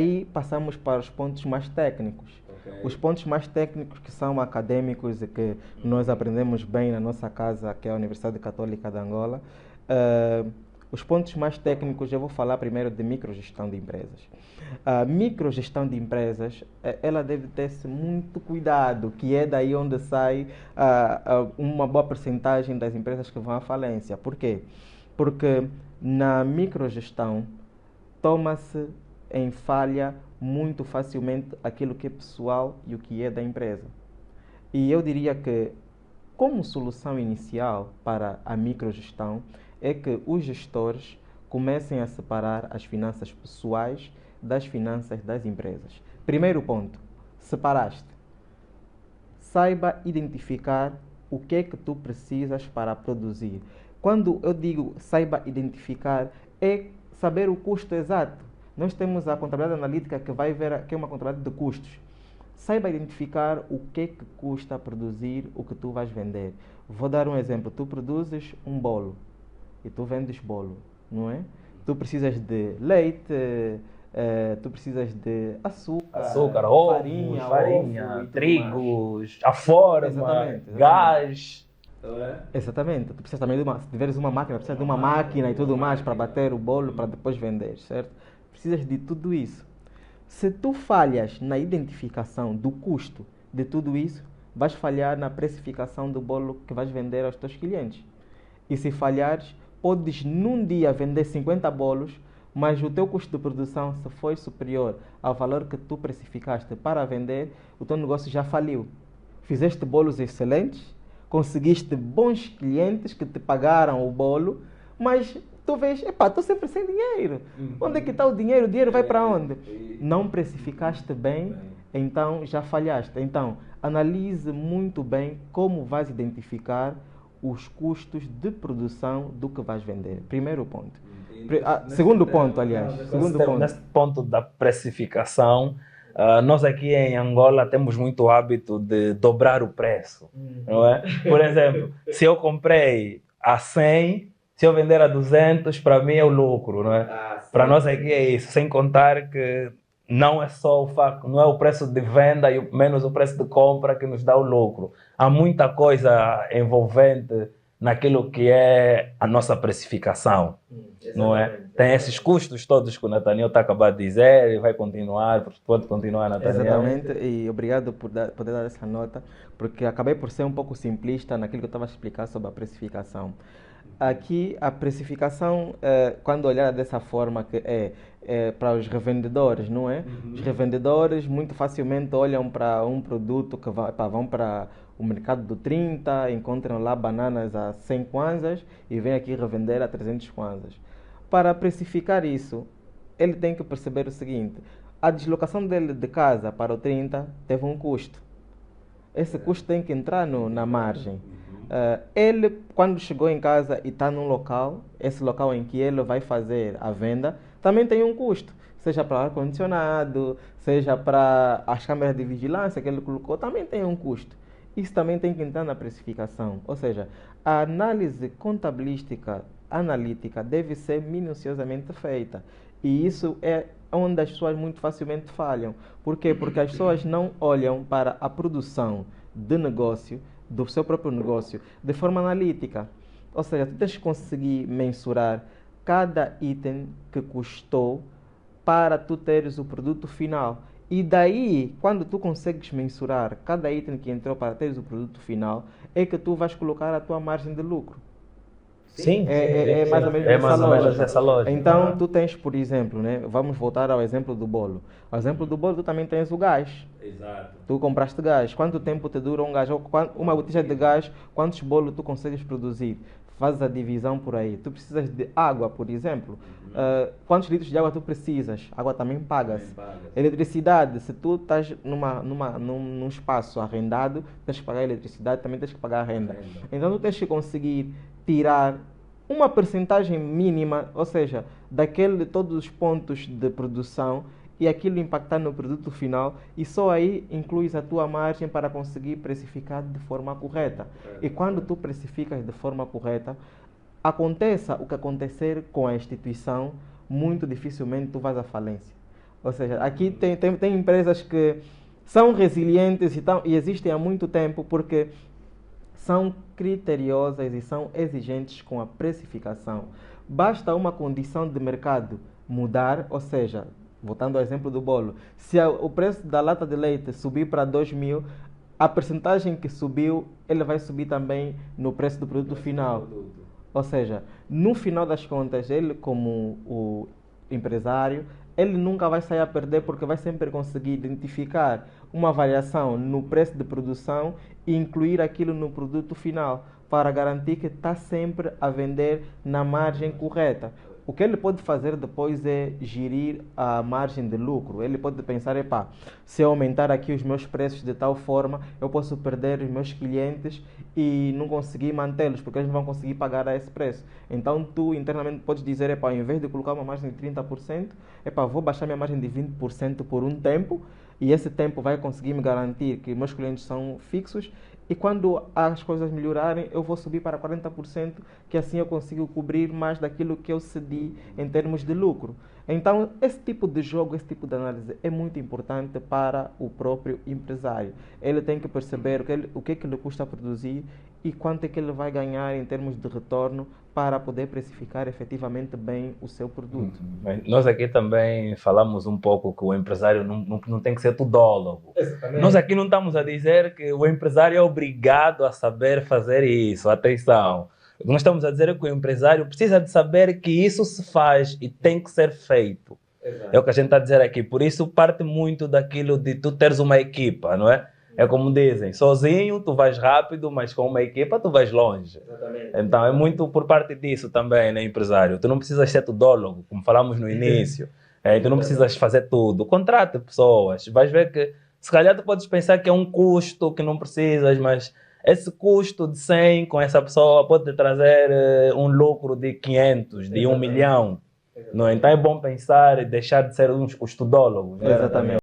Aí passamos para os pontos mais técnicos. Os pontos mais técnicos que são acadêmicos e que nós aprendemos bem na nossa casa, que é a Universidade Católica de Angola. eh, os pontos mais técnicos, eu vou falar primeiro de microgestão de empresas. A microgestão de empresas, ela deve ter-se muito cuidado, que é daí onde sai uma boa percentagem das empresas que vão à falência. Por quê? Porque na microgestão toma-se em falha muito facilmente aquilo que é pessoal e o que é da empresa. E eu diria que, como solução inicial para a microgestão, é que os gestores comecem a separar as finanças pessoais das finanças das empresas. Primeiro ponto, separaste. Saiba identificar o que é que tu precisas para produzir. Quando eu digo saiba identificar, é saber o custo exato. Nós temos a contabilidade analítica que vai ver que é uma contabilidade de custos. Saiba identificar o que é que custa produzir o que tu vais vender. Vou dar um exemplo. Tu produzes um bolo e tu vendes bolo, não é? Tu precisas de leite, tu precisas de Açúcar, açúcar, ovos, farinha, farinha, ovo e tudo mais. trigos, a forma, Exatamente, exatamente. gás. Não é? Exatamente. Tu precisas também de uma, se tiveres uma máquina, precisas de uma máquina e tudo mais para bater o bolo para depois vender, certo? Precisas de tudo isso. Se tu falhas na identificação do custo de tudo isso, vais falhar na precificação do bolo que vais vender aos teus clientes. E se falhares, podes num dia vender 50 bolos, mas o teu custo de produção, se foi superior ao valor que tu precificaste para vender, o teu negócio já faliu. Fizeste bolos excelentes, conseguiste bons clientes que te pagaram o bolo, mas tu vês, epá, estou sempre sem dinheiro. Onde é que está o dinheiro? O dinheiro vai para onde? Não precificaste bem, então já falhaste. Então, analise muito bem como vais identificar os custos de produção do que vais vender. Primeiro ponto. Segundo ponto, aliás. Segundo ponto. Nesse ponto da precificação, nós aqui em Angola temos muito hábito de dobrar o preço, não é? Por exemplo, se eu comprei a 100, se eu vender a 200, para mim é o lucro, não é? Para nós aqui é isso, sem contar que não é só o facto, não é o preço de venda e menos o preço de compra que nos dá o lucro. Há muita coisa envolvente naquilo que é a nossa precificação, não é? Tem esses custos todos que o Nathaniel está acabando de dizer e vai continuar, pode continuar, Nathaniel. Exatamente, e obrigado por poder dar essa nota, porque acabei por ser um pouco simplista naquilo que eu estava a explicar sobre a precificação. Aqui, a precificação, quando olhar dessa forma, que é para os revendedores, não é? Os revendedores muito facilmente olham para um produto que vão para o mercado do 30, encontram lá bananas a 100 kwanzas e vêm aqui revender a 300 kwanzas. Para precificar isso, ele tem que perceber o seguinte: a deslocação dele de casa para o 30 teve um custo. Esse custo tem que entrar na margem. Ele, quando chegou em casa e está num local, esse local em que ele vai fazer a venda, também tem um custo. Seja para ar-condicionado, seja para as câmeras de vigilância que ele colocou, também tem um custo. Isso também tem que entrar na precificação. Ou seja, a análise contabilística analítica deve ser minuciosamente feita. E isso é onde as pessoas muito facilmente falham. Por quê? Porque as pessoas não olham para a produção de negócio, do seu próprio negócio, de forma analítica. Ou seja, tu tens que conseguir mensurar cada item que custou para tu teres o produto final. E daí, quando tu consegues mensurar cada item que entrou para teres o produto final, é que tu vais colocar a tua margem de lucro. Sim, É mais ou menos é essa mais ou menos lógica. essa lógica. Então, tu tens, por exemplo, né? Vamos voltar ao exemplo do bolo. Ao exemplo do bolo, tu também tens o gás. Exato. Tu compraste gás. Quanto tempo te dura um gás? Ou uma botija de gás, quantos bolos tu consegues produzir? Fazes a divisão por aí. Tu precisas de água, por exemplo. Quantos litros de água tu precisas? Água também paga-se. Eletricidade, se tu estás num espaço arrendado, tens que pagar eletricidade, também tens que pagar a renda. Então, tu tens que conseguir tirar uma percentagem mínima, ou seja, daquele todos os pontos de produção e aquilo impactar no produto final, e só aí incluis a tua margem para conseguir precificar de forma correta. E quando tu precificas de forma correta, aconteça o que acontecer com a instituição, muito dificilmente tu vais à falência. Ou seja, aqui tem empresas que são resilientes e existem há muito tempo porque são criteriosas e são exigentes com a precificação. Basta uma condição de mercado mudar, ou seja, voltando ao exemplo do bolo, se o preço da lata de leite subir para 2.000, a percentagem que subiu, ele vai subir também no preço do produto final. Ou seja, no final das contas, ele como o empresário, ele nunca vai sair a perder porque vai sempre conseguir identificar uma variação no preço de produção e incluir aquilo no produto final para garantir que está sempre a vender na margem correta. O que ele pode fazer depois é gerir a margem de lucro. Ele pode pensar, epá, se eu aumentar aqui os meus preços de tal forma, eu posso perder os meus clientes e não conseguir mantê-los, porque eles não vão conseguir pagar a esse preço. Então tu internamente podes dizer, epá, ao invés de colocar uma margem de 30%, epá, vou baixar minha margem de 20% por um tempo, e esse tempo vai conseguir me garantir que meus clientes são fixos, e quando as coisas melhorarem, eu vou subir para 40%, que assim eu consigo cobrir mais daquilo que eu cedi em termos de lucro. Então, esse tipo de jogo, esse tipo de análise é muito importante para o próprio empresário. Ele tem que perceber o que lhe custa produzir e quanto é que ele vai ganhar em termos de retorno para poder precificar efetivamente bem o seu produto. Bem, nós aqui também falamos um pouco que o empresário não tem que ser tudólogo. Exatamente. Nós aqui não estamos a dizer que o empresário é obrigado a saber fazer isso. Atenção. O que nós estamos a dizer é que o empresário precisa de saber que isso se faz e tem que ser feito. Exato. É o que a gente está a dizer aqui. Por isso parte muito daquilo de tu teres uma equipa, não é? É como dizem, sozinho tu vais rápido, mas com uma equipa tu vais longe. Exatamente. Então é muito por parte disso também, né, empresário? Tu não precisas ser tudólogo, como falamos no início. Tu não precisas fazer tudo. Contrate pessoas. Vais ver que se calhar tu podes pensar que é um custo que não precisas, mas esse custo de 100 com essa pessoa pode te trazer um lucro de 500, de 1 milhão. Não? Então é bom pensar e deixar de ser os tudólogos. Exatamente.